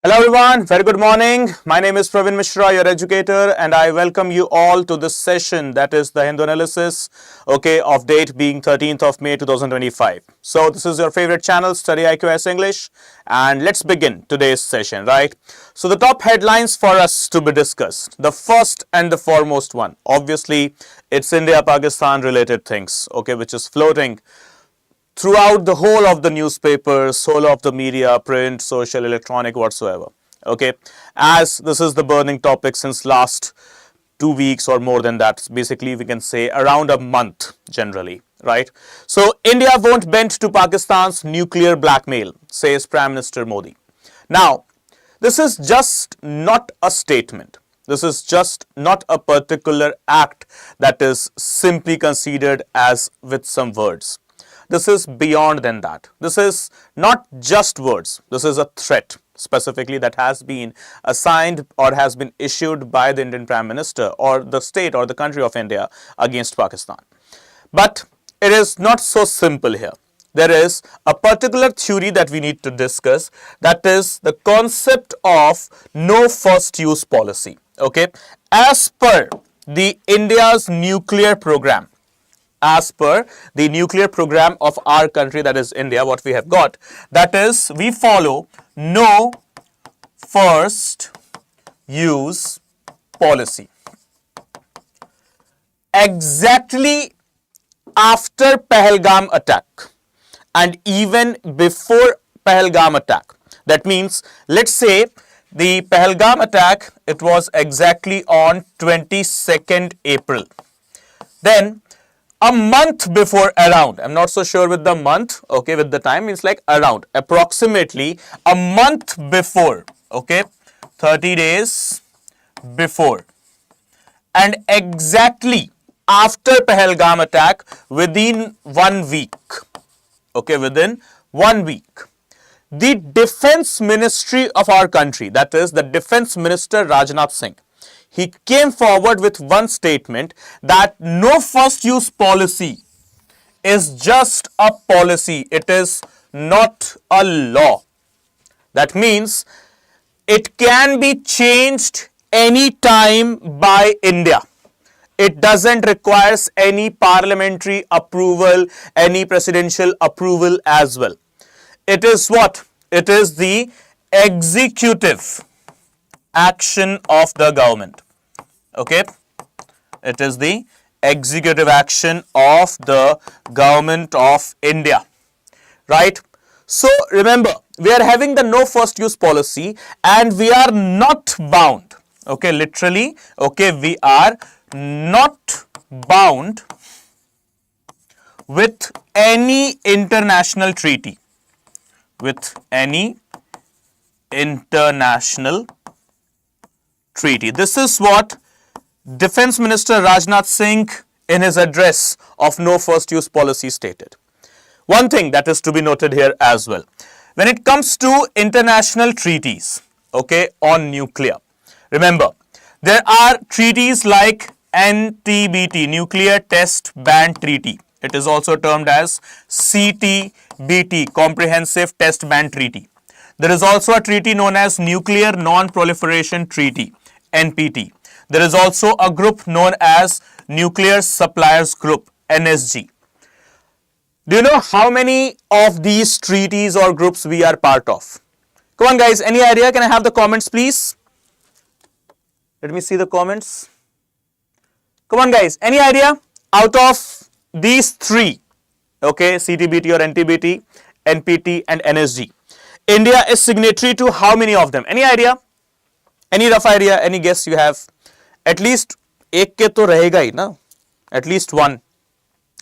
Hello everyone, very good morning. My name is Praveen Mishra, your educator, and I welcome you all to this session that is the Hindu analysis, of date being 13th of May 2025. So this is your favorite channel, StudyIQ as English, and let's begin today's session, right? So the top headlines for us to be discussed. The first and the foremost one, obviously, it's India-Pakistan related things, which is floating throughout the whole of the newspapers, whole of the media, print, social, electronic, whatsoever. As this is the burning topic since last 2 weeks or more than that, basically we can say around a month generally, right? So India won't bend to Pakistan's nuclear blackmail, says Prime Minister Modi. Now, this is just not a statement. This is just not a particular act that is simply considered as with some words. This is beyond than that. This is not just words. This is a threat specifically that has been assigned or has been issued by the Indian Prime Minister or the state or the country of India against Pakistan. But it is not so simple here. There is a particular theory that we need to discuss, that is the concept of no first use policy. As per the India's nuclear program, as per the nuclear program of our country, that is India, what we have got, that is we follow no first use policy. Exactly after Pahalgam attack and even before Pahalgam attack. That means, let's say the Pahalgam attack, it was exactly on 22nd April. Then a month before, around, I'm not so sure with the month, with the time, means like around, approximately a month before, 30 days before, and exactly after Pahalgam attack within 1 week, within 1 week, the Defense Ministry of our country, that is the Defense Minister Rajnath Singh, he came forward with one statement that no first use policy is just a policy. It is not a law. That means it can be changed any time by India. It doesn't require any parliamentary approval, any presidential approval as well. It is what? It is the executive action of the government. It is the executive action of the government of India, right? So remember, we are having the no first use policy and we are not bound, literally, we are not bound with any international treaty, with any international treaty. This is what Defense Minister Rajnath Singh in his address of no first use policy stated. One thing that is to be noted here as well. When it comes to international treaties, on nuclear, remember, there are treaties like NTBT, Nuclear Test Ban Treaty. It is also termed as CTBT, Comprehensive Test Ban Treaty. There is also a treaty known as Nuclear Non-Proliferation Treaty, NPT. There is also a group known as Nuclear Suppliers Group, NSG. Do you know how many of these treaties or groups we are part of? Come on guys, any idea? Can I have the comments please? Let me see the comments. Come on guys, any idea? Out of these three, CTBT or NTBT, NPT and NSG, India is signatory to how many of them? Any idea? Any rough idea? Any guess you have? At least एक के तो रहेगा ही ना, at least one,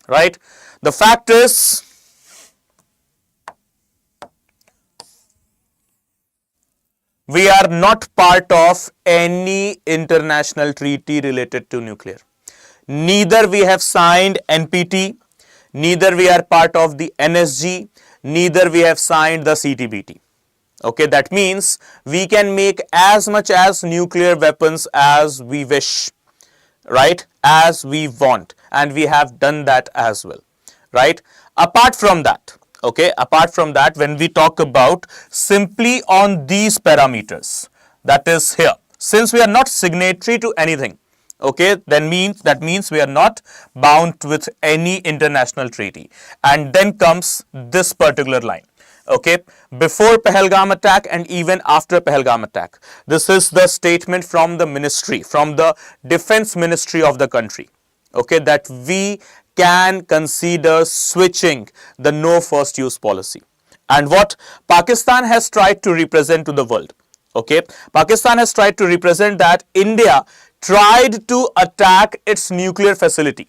right? The fact is, we are not part of any international treaty related to nuclear. Neither we have signed NPT, neither we are part of the NSG, neither we have signed the CTBT. That means we can make as much as nuclear weapons as we wish, right? As we want, and we have done that as well, right? Apart from that, Okay, apart from that, when we talk about simply on these parameters, that is here, since we are not signatory to anything, okay, that means we are not bound with any international treaty. And then comes this particular line. Okay, before Pahalgam attack and even after Pahalgam attack, this is the statement from the ministry, from the defense ministry of the country, okay, that we can consider switching the no first use policy. And what Pakistan has tried to represent to the world, okay, Pakistan has tried to represent that India tried to attack its nuclear facility.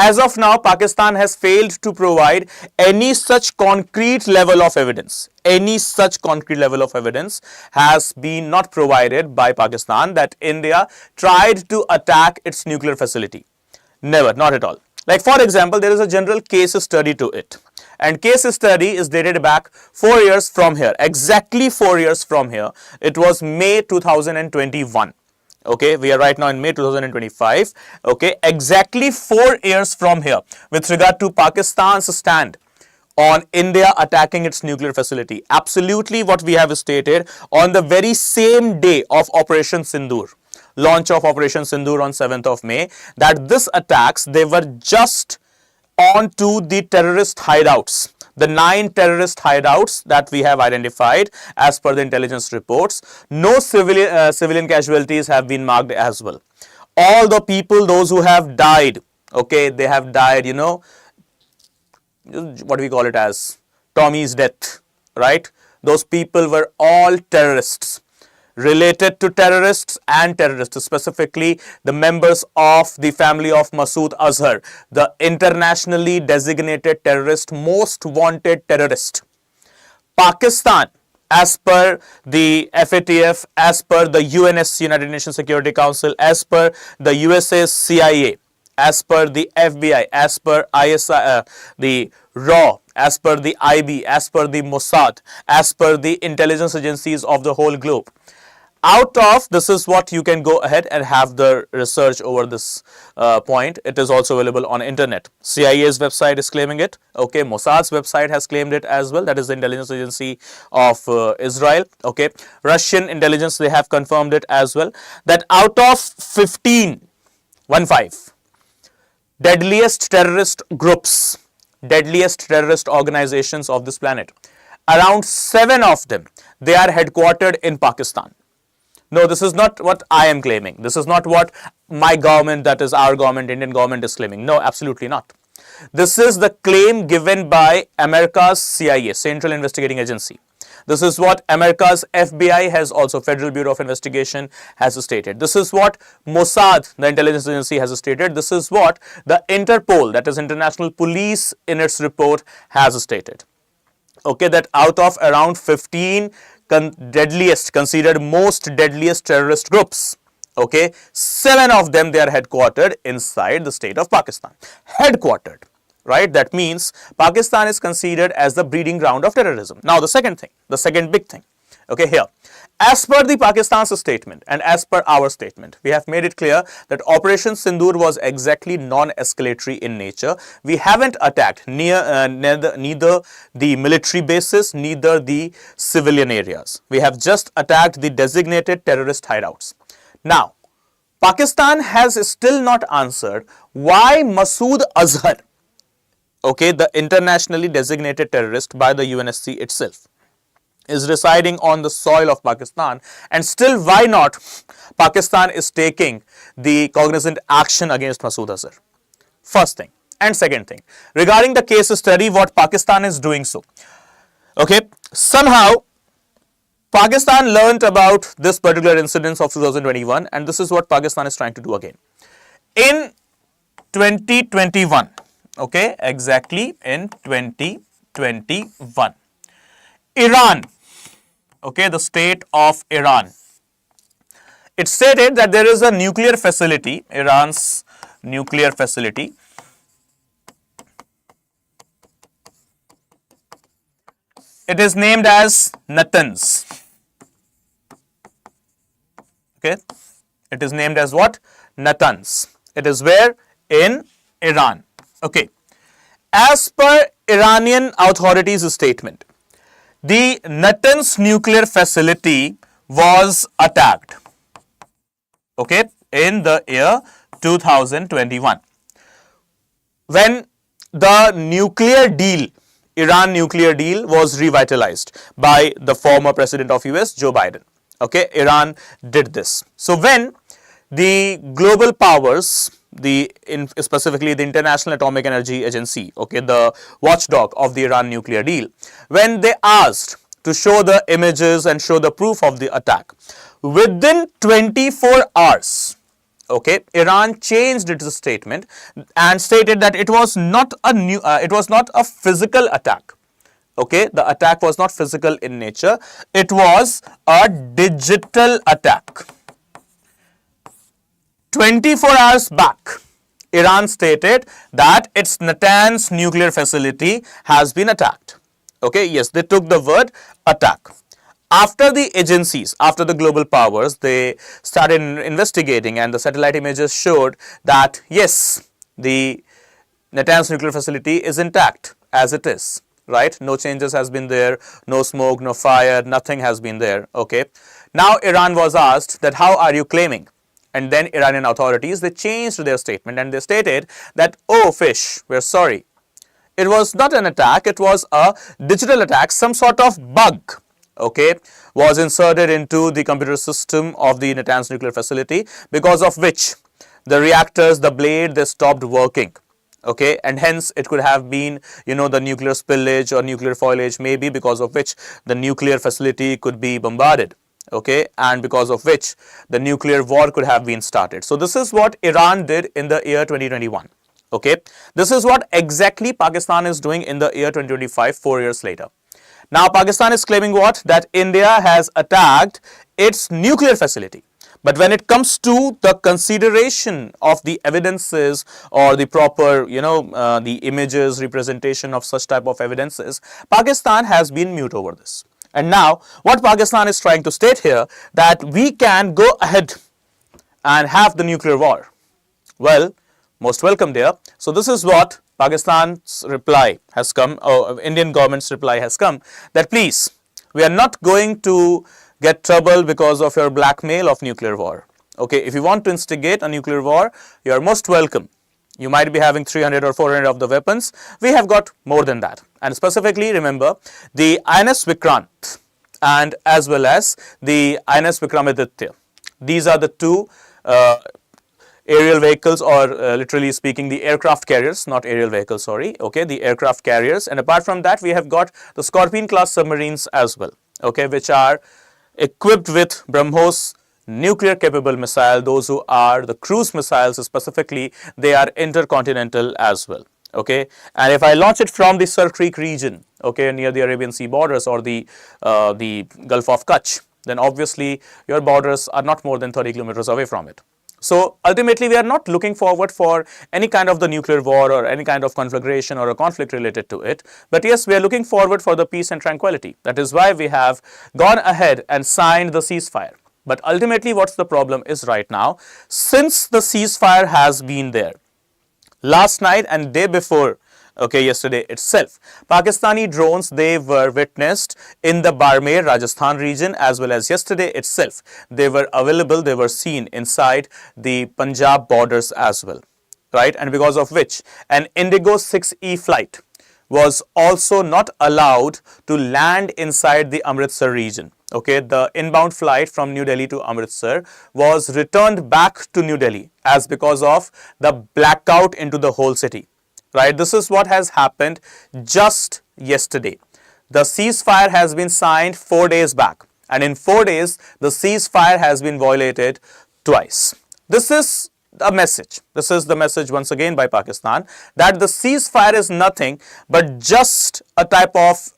As of now, Pakistan has failed to provide any such concrete level of evidence. Any such concrete level of evidence has been not provided by Pakistan that India tried to attack its nuclear facility. Never, not at all. Like for example, there is a general case study to it. And case study is dated back 4 years from here. Exactly 4 years from here. It was May 2021. Okay, we are right now in May 2025. Okay, exactly 4 years from here with regard to Pakistan's stand on India attacking its nuclear facility. Absolutely what we have stated on the very same day of Operation Sindoor, launch of Operation Sindoor on 7th of May, that this attacks, they were just onto the terrorist hideouts. The 9 terrorist hideouts that we have identified as per the intelligence reports. No civilian casualties have been marked as well. All the people, those who have died, okay, they have died, you know, what we call it as Tommy's death, right? Those people were all terrorists, related to terrorists and terrorists, specifically the members of the family of Masood Azhar, the internationally designated terrorist, most wanted terrorist. Pakistan, as per the FATF, as per the UNSC, United Nations Security Council, as per the USA's CIA, as per the FBI, as per ISI, the RAW, as per the IB, as per the Mossad, as per the intelligence agencies of the whole globe. Out of this is what you can go ahead and have the research over this point. It is also available on internet. CIA's website is claiming it. Okay, Mossad's website has claimed it as well. That is the intelligence agency of Israel. Okay, Russian intelligence, they have confirmed it as well. That out of 15 deadliest terrorist groups, deadliest terrorist organizations of this planet, around 7 of them, they are headquartered in Pakistan. No, this is not what I am claiming. This is not what my government, that is our government, Indian government, is claiming. No, absolutely not. This is the claim given by America's CIA, Central Investigating Agency. This is what America's FBI has also, Federal Bureau of Investigation, has stated. This is what Mossad, the intelligence agency, has stated. This is what the Interpol, that is International Police, in its report has stated. Okay, that out of around 15 deadliest, considered most deadliest terrorist groups, okay, 7 of them, they are headquartered inside the state of Pakistan. Headquartered, right? That means Pakistan is considered as the breeding ground of terrorism. Now the second thing, the second big thing, okay, here, as per the Pakistan's statement and as per our statement, we have made it clear that Operation Sindoor was exactly non-escalatory in nature. We haven't attacked neither the military bases, neither the civilian areas. We have just attacked the designated terrorist hideouts. Now, Pakistan has still not answered why Masood Azhar, okay, the internationally designated terrorist by the UNSC itself, is residing on the soil of Pakistan, and still why not Pakistan is taking the cognizant action against Masood Azhar. First thing. And second thing, regarding the case study, what Pakistan is doing so, okay, somehow Pakistan learnt about this particular incident of 2021, and this is what Pakistan is trying to do again. In 2021, okay, exactly in 2021, Iran, okay, the state of Iran, it stated that there is a nuclear facility, Iran's nuclear facility, it is named as Natanz. Okay, it is named as what? Natanz. It is where? In Iran. Okay, As per Iranian authorities' statement, the Natanz nuclear facility was attacked, okay, in the year 2021. When the nuclear deal, Iran nuclear deal, was revitalized by the former president of US, Joe Biden. Okay, Iran did this. So when the global powers, specifically the International Atomic Energy Agency, okay, the watchdog of the Iran nuclear deal, when they asked to show the images and show the proof of the attack, within 24 hours, okay, Iran changed its statement and stated that it was not a physical attack. Okay, the attack was not physical in nature, it was a digital attack. 24 hours back, Iran stated that its Natanz nuclear facility has been attacked. Okay, yes, they took the word attack. After the agencies, after the global powers, they started investigating, and the satellite images showed that yes, the Natanz nuclear facility is intact as it is, right? No changes has been there, no smoke, no fire, nothing has been there, okay? Now Iran was asked that how are you claiming? And then Iranian authorities, they changed their statement and they stated that, oh fish, we're sorry. It was not an attack, it was a digital attack, some sort of bug, okay, was inserted into the computer system of the Natanz nuclear facility, because of which the reactors, the blade, they stopped working. Okay, and hence it could have been, you know, the nuclear spillage or nuclear foliage, maybe, because of which the nuclear facility could be bombarded. Okay, and because of which the nuclear war could have been started. So this is what Iran did in the year 2021. Okay, this is what exactly Pakistan is doing in the year 2025, 4 years later. Now Pakistan is claiming what? That India has attacked its nuclear facility. But when it comes to the consideration of the evidences or the proper, the images, representation of such type of evidences, Pakistan has been mute over this. And now what Pakistan is trying to state here, that we can go ahead and have the nuclear war. Well, most welcome there. So this is what Pakistan's reply has come, or Indian government's reply has come, that please, we are not going to get trouble because of your blackmail of nuclear war. Okay, if you want to instigate a nuclear war, you are most welcome. You might be having 300 or 400 of the weapons. We have got more than that. And specifically, remember, the INS Vikrant and as well as the INS Vikramaditya. These are the two aerial vehicles, or literally speaking, the aircraft carriers, not aerial vehicles, sorry, okay, the aircraft carriers. And apart from that, we have got the Scorpion class submarines as well, okay, which are equipped with BrahMos nuclear capable missile. Those who are the cruise missiles specifically, they are intercontinental as well. Okay, and if I launch it from the Sir Creek region, okay, near the Arabian Sea borders or the Gulf of Kutch, then obviously your borders are not more than 30 kilometers away from it. So ultimately, we are not looking forward for any kind of the nuclear war or any kind of conflagration or a conflict related to it. But yes, we are looking forward for the peace and tranquility. That is why we have gone ahead and signed the ceasefire. But ultimately, what's the problem is right now, since the ceasefire has been there, last night and day before, okay, yesterday itself, Pakistani drones, they were witnessed in the Barmer, Rajasthan region, as well as yesterday itself. They were available, they were seen inside the Punjab borders as well, right? And because of which an Indigo 6E flight was also not allowed to land inside the Amritsar region. Okay, the inbound flight from New Delhi to Amritsar was returned back to New Delhi as because of the blackout into the whole city. Right, this is what has happened just yesterday. The ceasefire has been signed 4 days back, and in 4 days, the ceasefire has been violated twice. This is a message. This is the message once again by Pakistan, that the ceasefire is nothing but just a type of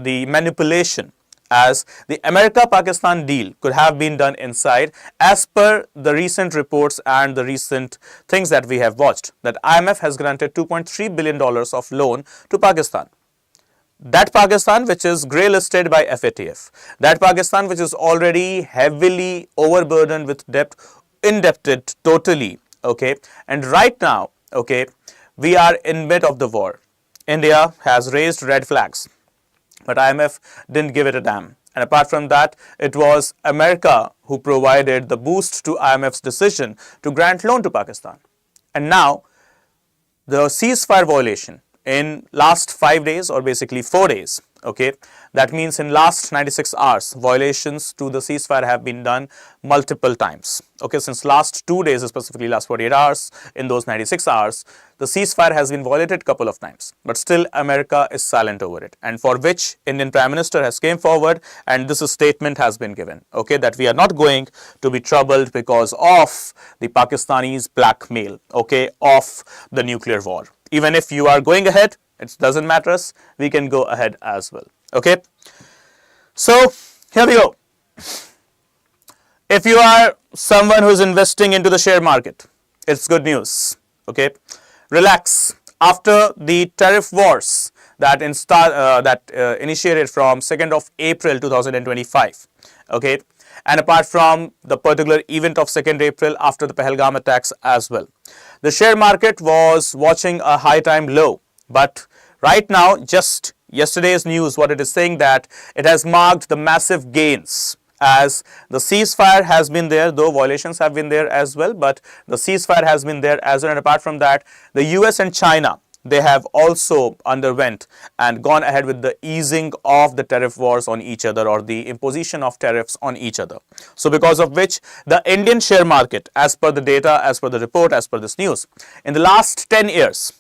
the manipulation, as the America-Pakistan deal could have been done inside, as per the recent reports and the recent things that we have watched, that IMF has granted $2.3 billion of loan to Pakistan. That Pakistan which is grey listed by FATF, that Pakistan which is already heavily overburdened with debt, indebted totally, okay, and right now, okay, we are in mid of the war. India has raised red flags, but IMF didn't give it a damn. And apart from that, it was America who provided the boost to IMF's decision to grant loan to Pakistan. And now, the ceasefire violation in last 5 days, or basically 4 days, okay, that means in last 96 hours, violations to the ceasefire have been done multiple times. Okay, since last 2 days, specifically last 48 hours, in those 96 hours, the ceasefire has been violated a couple of times, but still America is silent over it, and for which Indian Prime Minister has came forward, and this statement has been given, okay, that we are not going to be troubled because of the Pakistanis' blackmail, okay, of the nuclear war. Even if you are going ahead, it doesn't matter us, we can go ahead as well, okay. So here we go. If you are someone who is investing into the share market, it's good news, okay. Relax. After the tariff wars that initiated from 2nd of April 2025, okay, and apart from the particular event of 2nd April after the Pahalgam attacks as well, the share market was watching a high time low, but right now, just yesterday's news, what it is saying, that it has marked the massive gains, as the ceasefire has been there, though violations have been there as well, but the ceasefire has been there as well. And apart from that, the US and China, they have also underwent and gone ahead with the easing of the tariff wars on each other, or the imposition of tariffs on each other. So because of which, the Indian share market, as per the data, as per the report, as per this news, in the last 10 years,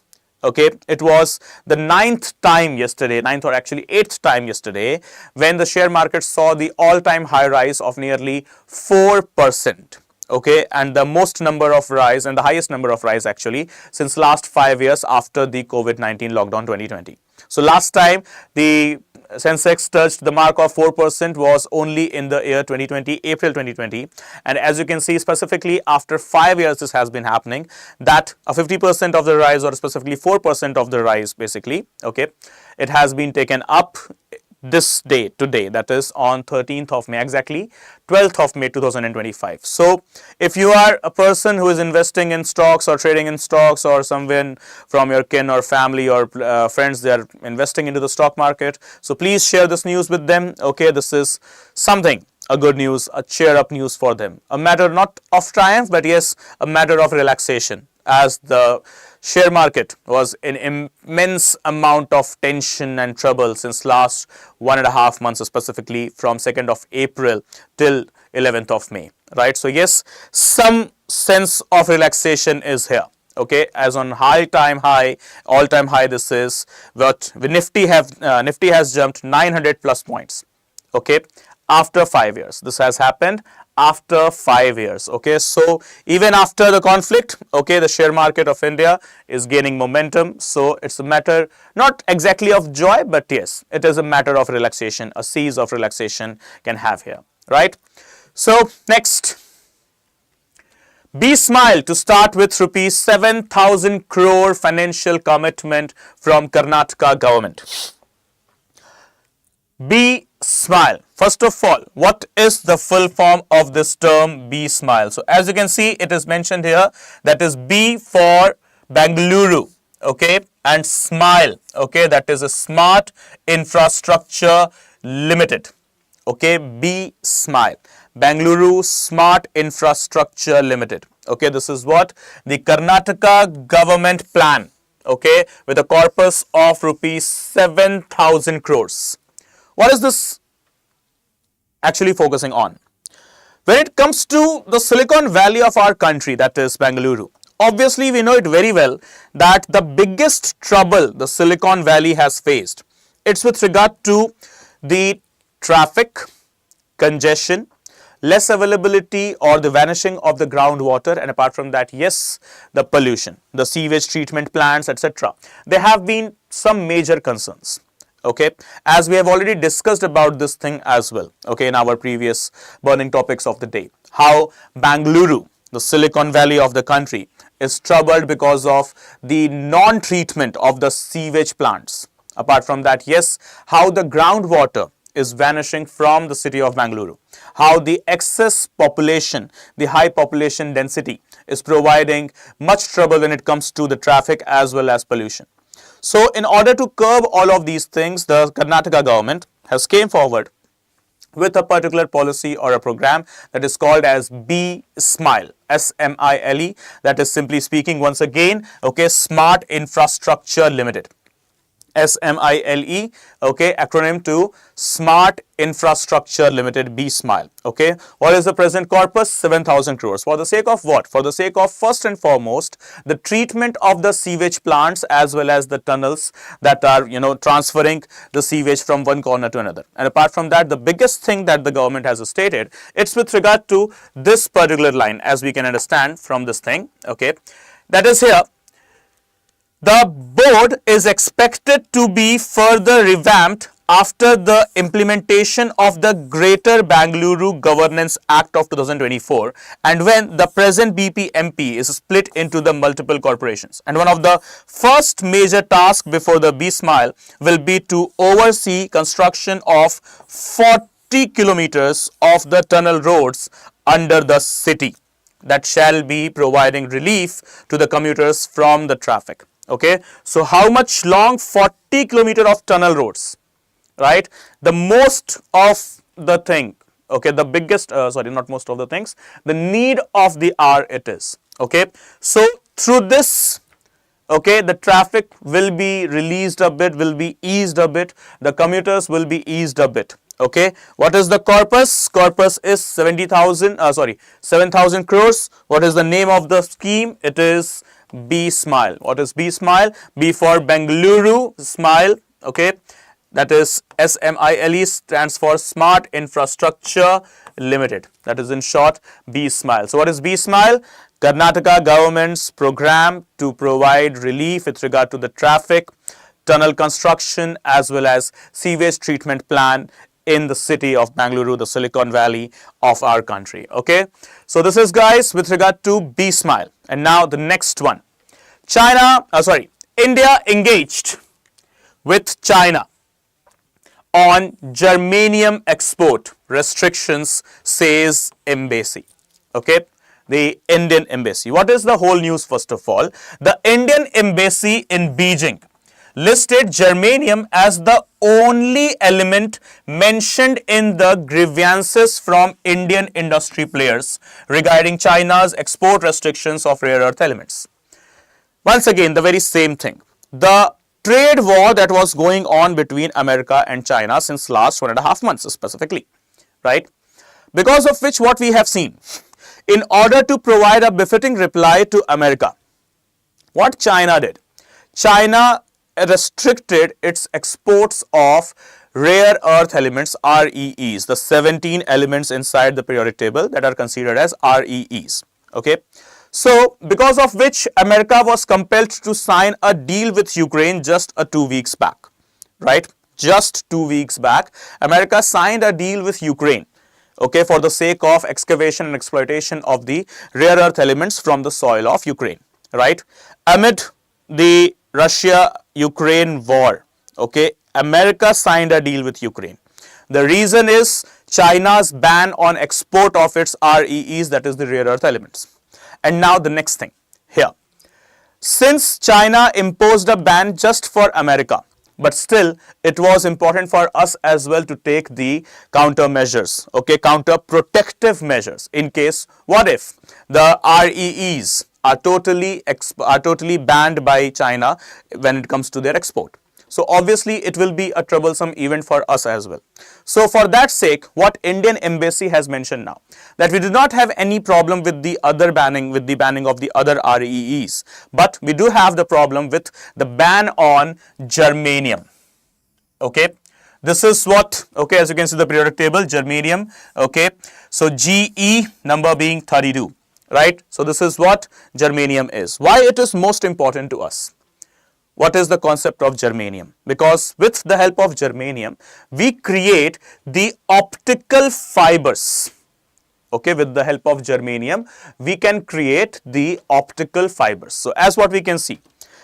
okay, it was the 9th time yesterday, 9th or actually 8th time yesterday, when the share market saw the all-time high rise of nearly 4%. Okay, and the most number of rise and the highest number of rise actually since last 5 years after the COVID-19 lockdown 2020. So last time the Sensex touched the mark of 4% was only in the year 2020, April 2020. And as you can see, specifically after 5 years, this has been happening, that a 50% of the rise, or specifically 4% of the rise, basically, okay, it has been taken up this day, today, that is on 13th of May, exactly 12th of May 2025. So if you are a person who is investing in stocks or trading in stocks, or someone from your kin or family or friends, they are investing into the stock market, so please share this news with them. Okay, this is something, a good news, a cheer up news for them, a matter not of triumph, but yes, a matter of relaxation, as the share market was in immense amount of tension and trouble since last 1.5 months, specifically from 2nd of April till 11th of May, right? So yes, some sense of relaxation is here, okay, as on all-time high, this is what Nifty has jumped 900 plus points, okay, after 5 years. This has happened after 5 years, okay. So even after the conflict, okay, the share market of India is gaining momentum. So it's a matter not exactly of joy, but yes, it is a matter of relaxation, a seize of relaxation can have here, right? So next, Be Smile to start with rupees 7,000 crore financial commitment from Karnataka government. Be Smile. First of all, what is the full form of this term Be Smile? So as you can see, it is mentioned here, that is B for Bengaluru, okay, and Smile, okay, that is a Smart Infrastructure Limited, okay, Be Smile, Bengaluru Smart Infrastructure Limited, okay. This is what the Karnataka government plan, okay, with a corpus of rupees 7,000 crores. What is this actually focusing on? When it comes to the Silicon Valley of our country, that is Bengaluru, obviously we know it very well that the biggest trouble the Silicon Valley has faced, it's with regard to the traffic, congestion, less availability or the vanishing of the groundwater, and apart from that, yes, the pollution, the sewage treatment plants, etc. There have been some major concerns. Okay, as we have already discussed about this thing as well, okay, in our previous burning topics of the day, how Bengaluru, the Silicon Valley of the country, is troubled because of the non-treatment of the sewage plants. Apart from that, yes, how the groundwater is vanishing from the city of Bengaluru, how the excess population, the high population density is providing much trouble when it comes to the traffic as well as pollution. So in order to curb all of these things, the Karnataka government has came forward with a particular policy or a program that is called as Be Smile, SMILE. That is simply speaking, once again, okay, Smart Infrastructure Limited. SMILE, okay, acronym to Smart Infrastructure Limited, Be Smile. Okay, what is the present corpus? 7,000 crores. For the sake of what? For the sake of, first and foremost, the treatment of the sewage plants as well as the tunnels that are, transferring the sewage from one corner to another. And apart from that, the biggest thing that the government has stated, it's with regard to this particular line, as we can understand from this thing. Okay, that is here. The board is expected to be further revamped after the implementation of the Greater Bengaluru Governance Act of 2024 and when the present BPMP is split into the multiple corporations. And one of the first major tasks before the BSMILE will be to oversee construction of 40 kilometers of the tunnel roads under the city that shall be providing relief to the commuters from the traffic. Okay, so how much long? 40 kilometer of tunnel roads, right? The most of the thing, okay, the biggest, sorry, not most of the things, the need of the hour it is. Okay, so through this, okay, the traffic will be released a bit, will be eased a bit, the commuters will be eased a bit. Okay, what is the corpus? Corpus is 7,000 crores. What is the name of the scheme? It is Be Smile. What is Be Smile? B for Bengaluru, Smile. Okay, that is SMILE, stands for Smart Infrastructure Limited. That is in short Be Smile. So what is Be Smile? Karnataka government's program to provide relief with regard to the traffic, tunnel construction as well as sewage treatment plan in the city of Bengaluru, the Silicon Valley of our country. Okay, so this is, guys, with regard to Be Smile. And now the next one. India engaged with China on germanium export restrictions, says embassy. Okay, the Indian embassy. What is the whole news? First of all, the Indian embassy in Beijing listed germanium as the only element mentioned in the grievances from Indian industry players regarding China's export restrictions of rare earth elements. Once again, the very same thing. The trade war that was going on between America and China since last 1.5 months specifically, right? Because of which, what we have seen, in order to provide a befitting reply to America, what China did, China restricted its exports of rare earth elements, REEs, the 17 elements inside the periodic table that are considered as REEs. Okay, so because of which America was compelled to sign a deal with Ukraine just 2 weeks back, right? Just 2 weeks back, America signed a deal with Ukraine, okay, for the sake of excavation and exploitation of the rare earth elements from the soil of Ukraine, right? Amid the Russia-Ukraine war, okay, America signed a deal with Ukraine. The reason is China's ban on export of its REEs, that is the rare earth elements. And now the next thing here. Since China imposed a ban just for America, but still it was important for us as well to take the countermeasures, okay, counter protective measures in case, what if the REEs are totally banned by China when it comes to their export. So obviously it will be a troublesome event for us as well. So for that sake, what Indian embassy has mentioned now, that we do not have any problem with the other banning, with the banning of the other REEs, but we do have the problem with the ban on germanium. Okay, this is what, okay, as you can see the periodic table, germanium, okay, so GE number being 32. Right, so this is what germanium is. Why it is most important to us? What is the concept of germanium? Because with the help of germanium, we create the optical fibers. Okay, with the help of germanium, we can create the optical fibers. So as what we can see.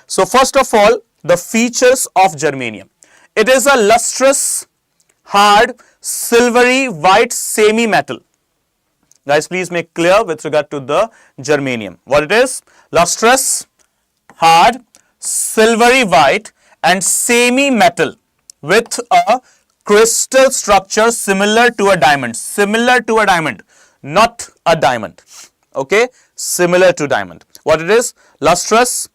So first of all, the features of germanium. It is a lustrous, hard, silvery, white semi-metal. Guys, please make clear with regard to the germanium. What it is? Lustrous, hard, silvery white and semi-metal with a crystal structure similar to a diamond. Similar to a diamond, not a diamond. Okay, similar to diamond. What it is? Lustrous,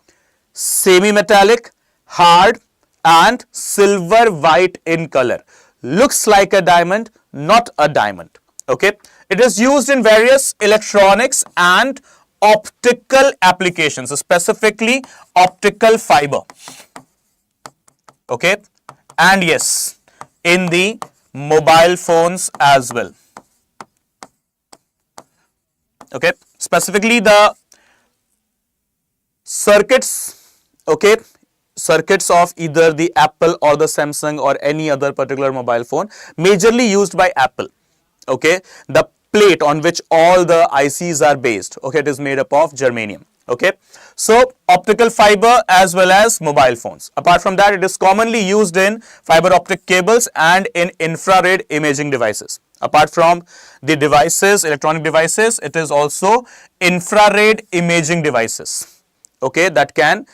semi-metallic, hard and silver white in color. Looks like a diamond, not a diamond. Okay, it is used in various electronics and optical applications, specifically optical fiber. Okay, and yes, in the mobile phones as well. Okay, specifically the circuits, okay, circuits of either the Apple or the Samsung or any other particular mobile phone, majorly used by Apple. Okay, the plate on which all the ICs are based, okay, it is made up of germanium. Okay, so optical fiber as well as mobile phones. Apart from that, it is commonly used in fiber optic cables and in infrared imaging devices. Apart from the devices, electronic devices, it is also infrared imaging devices, okay, that can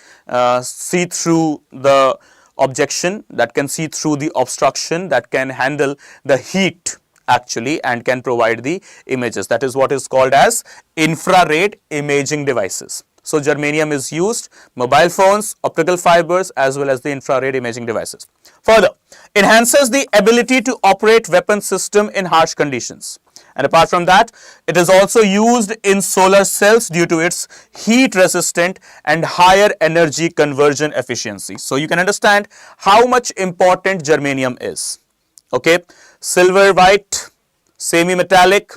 see through the objection, that can see through the obstruction, that can handle the heat actually and can provide the images. That is what is called as infrared imaging devices. So germanium is used, mobile phones, optical fibers as well as the infrared imaging devices. Further, enhances the ability to operate weapon system in harsh conditions. And apart from that, it is also used in solar cells due to its heat resistant and higher energy conversion efficiency. So you can understand how much important germanium is. Okay, silver white, semi-metallic,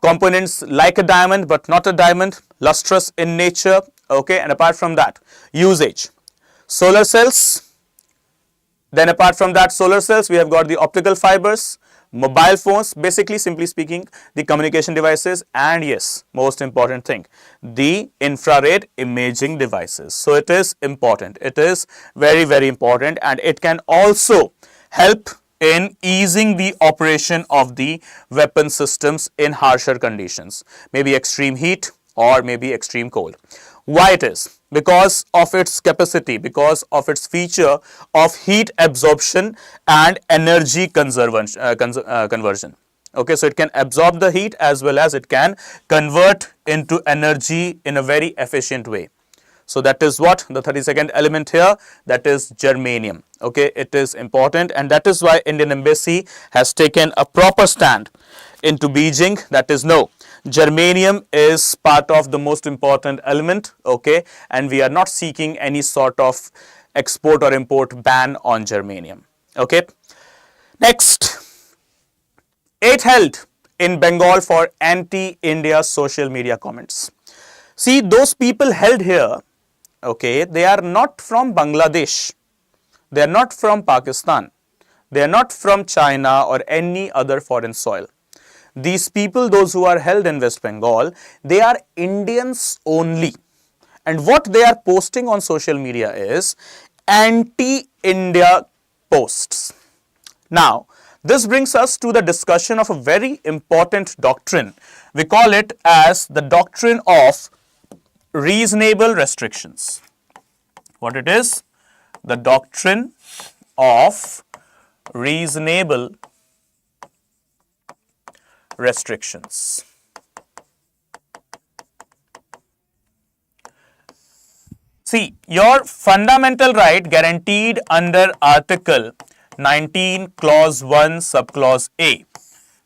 components like a diamond but not a diamond, lustrous in nature. Okay, and apart from that, usage, solar cells. Then apart from that solar cells, we have got the optical fibers, mobile phones, basically simply speaking the communication devices, and yes, most important thing, the infrared imaging devices. So it is important, it is very, very important, and it can also help in easing the operation of the weapon systems in harsher conditions, maybe extreme heat or maybe extreme cold. Why it is? Because of its capacity, because of its feature of heat absorption and energy conversion. Okay, so it can absorb the heat as well as it can convert into energy in a very efficient way. So that is what the 32nd element here, that is germanium. Okay, it is important, and that is why Indian Embassy has taken a proper stand into Beijing, that is no, germanium is part of the most important element. Okay, and we are not seeking any sort of export or import ban on germanium. Okay, next, 8 held in Bengal for anti-India social media comments. See, those people held here, okay, they are not from Bangladesh, they are not from Pakistan, they are not from China or any other foreign soil. These people, those who are held in West Bengal, they are Indians only. And what they are posting on social media is anti-India posts. Now, this brings us to the discussion of a very important doctrine. We call it as the doctrine of reasonable restrictions. What it is? The doctrine of reasonable restrictions. See, your fundamental right guaranteed under Article 19, Clause 1, Subclause A.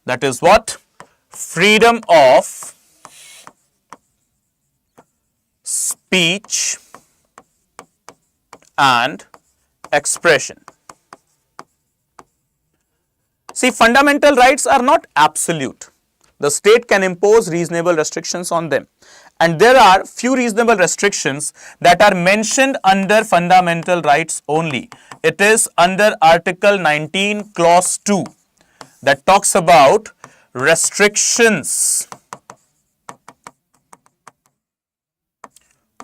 That is what? Freedom of speech and expression. See, fundamental rights are not absolute. The state can impose reasonable restrictions on them. And there are few reasonable restrictions that are mentioned under fundamental rights only. It is under Article 19, Clause 2 that talks about restrictions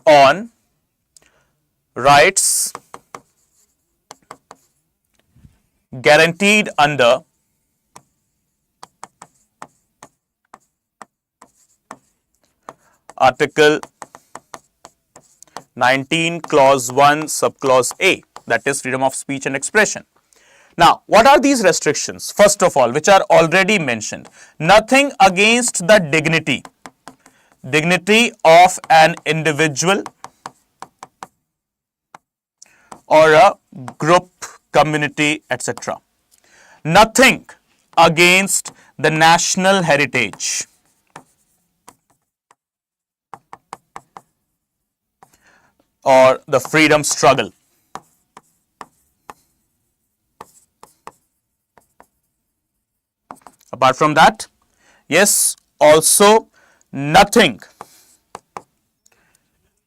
on rights guaranteed under Article 19 clause 1 subclause A, that is freedom of speech and expression. Now, what are these restrictions? First of all, which are already mentioned. Nothing against the dignity of an individual or a group, community, etc. Nothing against the national heritage or the freedom struggle. Apart from that, yes, also nothing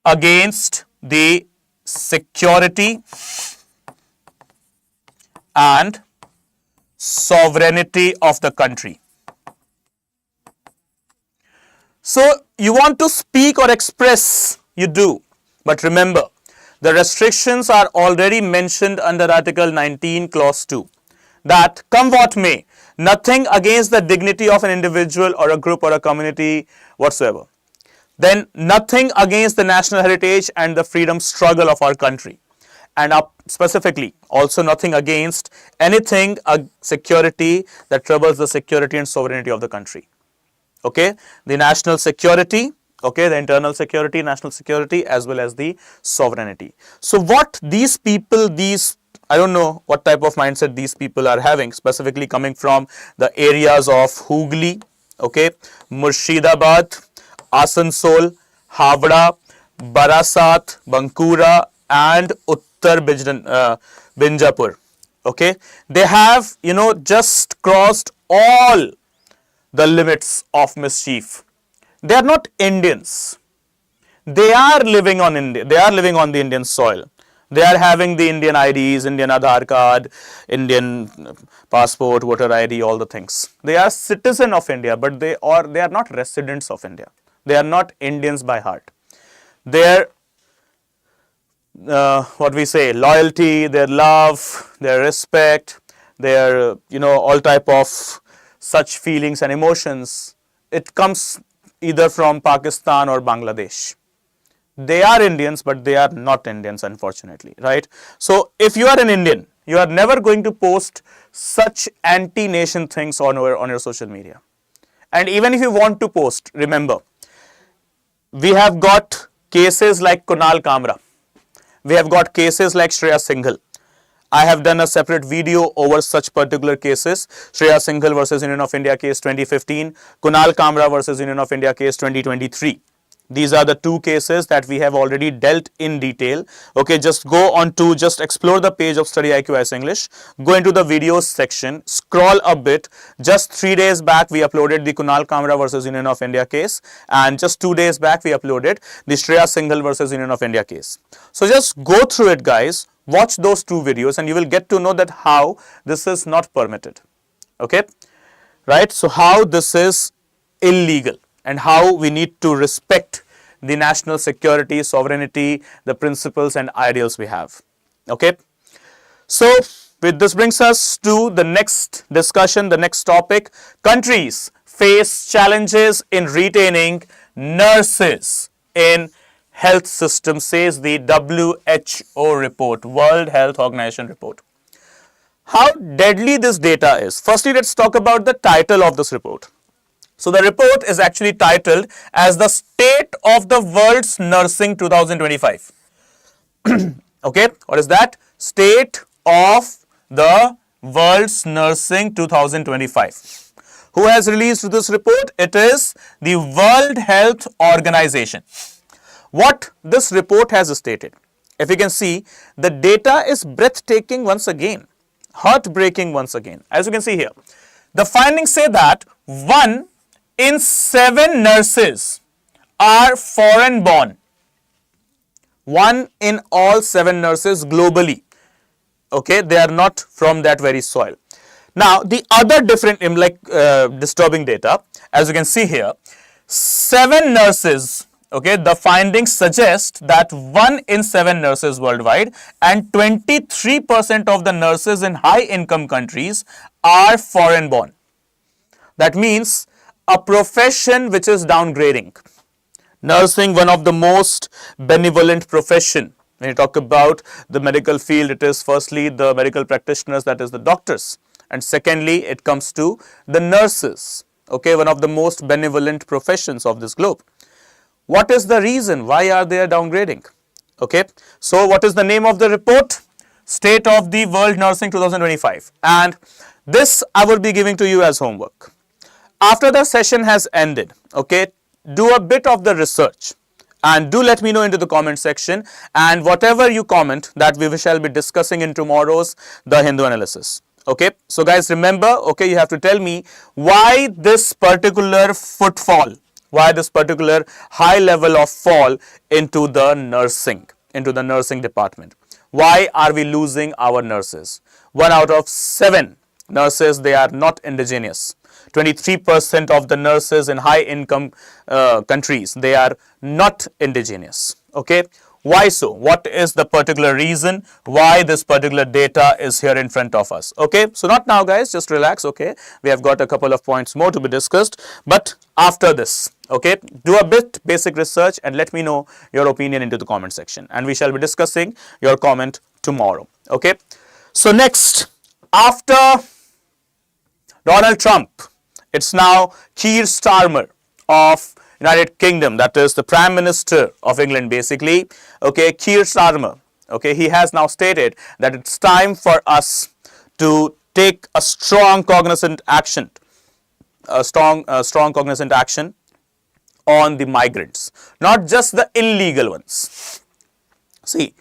against the security and sovereignty of the country. So, you want to speak or express, you do. But remember, the restrictions are already mentioned under Article 19, Clause 2. That, come what may, nothing against the dignity of an individual or a group or a community whatsoever. Then, nothing against the national heritage and the freedom struggle of our country. And specifically, also nothing against anything, security that troubles the security and sovereignty of the country. Okay, the national security, okay, the internal security, national security, as well as the sovereignty. So what these people, I don't know what type of mindset these people are having, specifically coming from the areas of Hooghly, okay, Murshidabad, Asansol, Havda, Barasat, Bankura, and Uttar Binjapur. Okay, they have, just crossed all the limits of mischief. They are not Indians. They are living on India. They are living on the Indian soil. They are having the Indian IDs, Indian Aadhaar card, Indian passport, voter ID, all the things. They are citizen of India, but they are not residents of India. They are not Indians by heart. Their loyalty, their love, their respect, their all type of such feelings and emotions, it comes either from Pakistan or Bangladesh. They are Indians, but they are not Indians, unfortunately, right? So, if you are an Indian, you are never going to post such anti-nation things on your social media. And even if you want to post, remember, we have got cases like Kunal Kamra. We have got cases like Shreya Singhal. I have done a separate video over such particular cases. Shreya Singhal versus Union of India case 2015, Kunal Kamra versus Union of India case 2023. These are the two cases that we have already dealt in detail. Okay, just explore the page of StudyIQ IS English. Go into the videos section, scroll a bit. Just 3 days back, we uploaded the Kunal Kamra versus Union of India case. And just 2 days back, we uploaded the Shreya Singhal versus Union of India case. So just go through it, guys. Watch those two videos and you will get to know that how this is not permitted. Okay, right? So how this is illegal and how we need to respect the national security, sovereignty, the principles and ideals we have. Okay. So with this brings us to the next discussion, the next topic. Countries face challenges in retaining nurses in health system, says the WHO report, World Health Organization report. How deadly this data is. Firstly, let's talk about the title of this report. So the report is actually titled as the State of the World's Nursing 2025. Okay, what is that? State of the World's Nursing 2025. Who has released this report? It is the World Health Organization. What this report has stated, if you can see, the data is breathtaking once again, heartbreaking once again. As you can see here, the findings say that 1 in 7 nurses are foreign born. 1 in all 7 nurses globally, okay, they are not from that very soil. Now, the other different disturbing data, as you can see here, 7 nurses, okay, the findings suggest that 1 in 7 nurses worldwide and 23% of the nurses in high income countries are foreign born. That means a profession which is downgrading. Nursing, one of the most benevolent profession. When you talk about the medical field, it is firstly the medical practitioners, that is the doctors. And secondly, it comes to the nurses. Okay, one of the most benevolent professions of this globe. What is the reason? Why are they downgrading? Okay, so what is the name of the report? State of the World Nursing 2025. And this I will be giving to you as homework. After the session has ended, okay, do a bit of the research and do let me know into the comment section, and whatever you comment, that we shall be discussing in tomorrow's The Hindu Analysis. Okay, so guys, remember, okay, you have to tell me why this particular footfall, why this particular high level of fall into the nursing department. Why are we losing our nurses? 1 out of 7 nurses, they are not indigenous. 23% of the nurses in high income countries, they are not indigenous. Okay, why so? What is the particular reason why this particular data is here in front of us? Okay, so not now guys, just relax. Okay, we have got a couple of points more to be discussed, but after this, okay, do a bit basic research and let me know your opinion into the comment section, and we shall be discussing your comment tomorrow. Okay, so next, after Donald Trump, it's now Kir Starmer of United Kingdom, that is the Prime Minister of England basically. Okay, Kir Starmer, okay, he has now stated that it's time for us to take a strong cognizant action, cognizant action on the migrants, not just the illegal ones. See,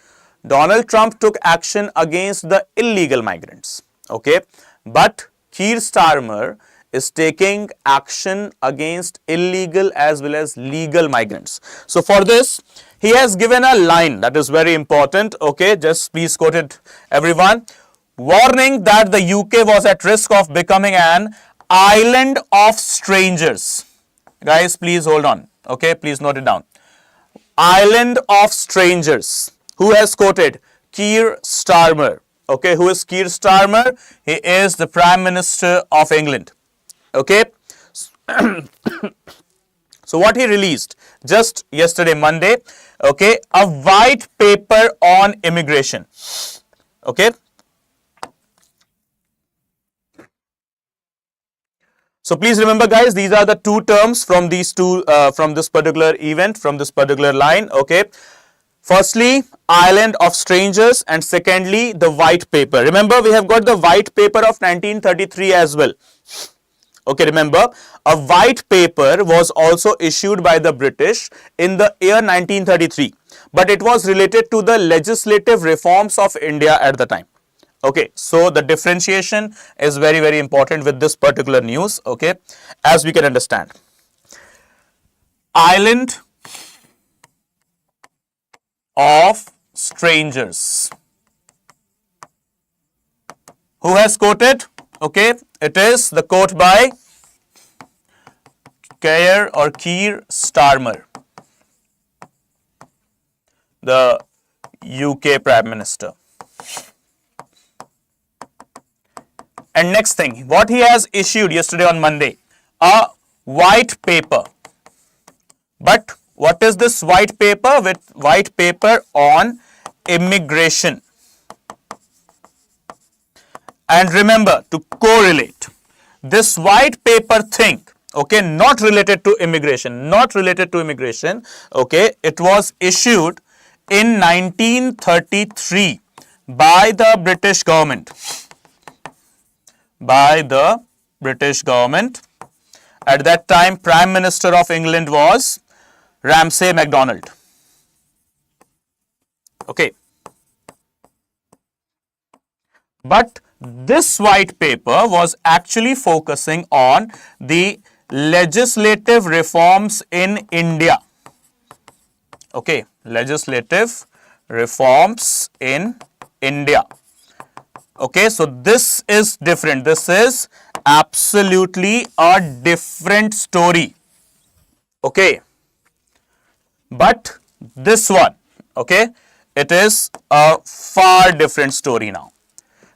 Donald Trump took action against the illegal migrants, okay, but Kir Starmer is taking action against illegal as well as legal migrants. So for this, he has given a line that is very important. Okay, just please quote it, everyone. Warning that the UK was at risk of becoming an island of strangers. Guys, please hold on. Okay, please note it down. Island of strangers. Who has quoted? Kir Starmer. Okay, who is Kir Starmer? He is the Prime Minister of England. Okay, so what he released just yesterday, Monday, okay, a white paper on immigration. Okay, so please remember guys, these are the two terms from these two, from this particular event, from this particular line. Okay, firstly, island of strangers, and secondly, the white paper. Remember, we have got the white paper of 1933 as well. Okay, remember, a white paper was also issued by the British in the year 1933, but it was related to the legislative reforms of India at the time. Okay, so the differentiation is very, very important with this particular news, okay, as we can understand. Island of strangers. Who has quoted? Okay, it is the quote by Keir Starmer, the UK Prime Minister. And next thing, what he has issued yesterday on Monday, a white paper. But what is this white paper? With white paper on immigration. And remember to correlate this white paper thing, okay, not related to immigration, okay, it was issued in 1933 by the British government. At that time, Prime Minister of England was Ramsay MacDonald. Okay. But this white paper was actually focusing on the legislative reforms in India. Okay, legislative reforms in India. Okay, so this is different. This is absolutely a different story. Okay, but this one, okay, it is a far different story now.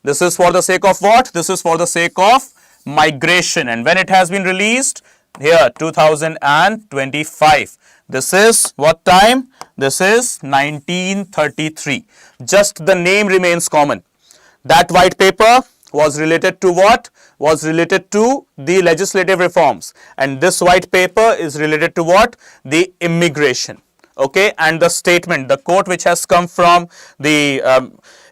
This is for the sake of what? This is for the sake of migration. And when it has been released, here 2025. This is what time? This is 1933. Just the name remains common. That white paper was related to what? Was related to the legislative reforms, and this white paper is related to what? The immigration. Okay, and the statement, the quote which has come from the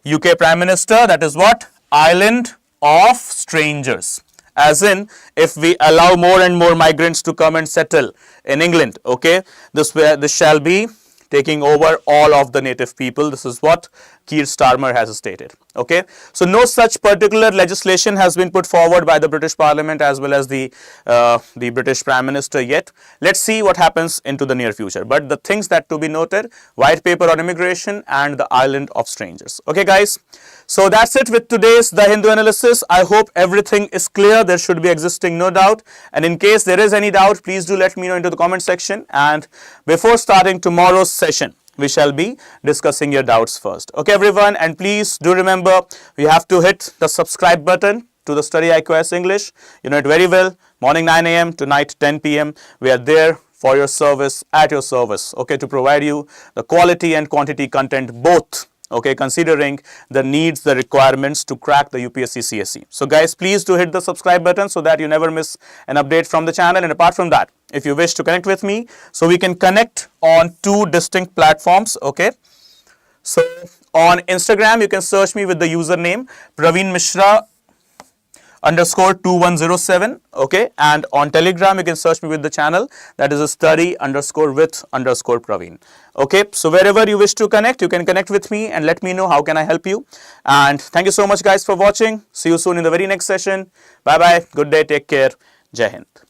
UK Prime Minister, that is what? Island of strangers. As in, if we allow more and more migrants to come and settle in England, okay, this shall be taking over all of the native people. This is what Kir Starmer has stated. Okay, so no such particular legislation has been put forward by the British Parliament as well as the British Prime Minister yet. Let's see what happens into the near future. But the things that to be noted: white paper on immigration and the island of strangers. Okay, guys. So that's it with today's The Hindu analysis. I hope everything is clear. There should be existing no doubt. And in case there is any doubt, please do let me know into the comment section. And before starting tomorrow's session, we shall be discussing your doubts first. Okay, everyone. And please do remember, you have to hit the subscribe button to the StudyIQ English. You know it very well. Morning 9 a.m. to night 10 p.m. We are there for your service, at your service. Okay, to provide you the quality and quantity content both. Okay, considering the needs, the requirements to crack the UPSC CSE. So guys, please do hit the subscribe button so that you never miss an update from the channel. And apart from that, if you wish to connect with me, so we can connect on two distinct platforms. Okay, so on Instagram, you can search me with the username Praveen Mishra _2107. Okay, and on Telegram you can search me with the channel, that is a study_with_Praveen. Okay, so wherever you wish to connect, you can connect with me and let me know how can I help you. And thank you so much guys for watching. See you soon in the very next session. Bye bye, good day, take care, Jai Hind.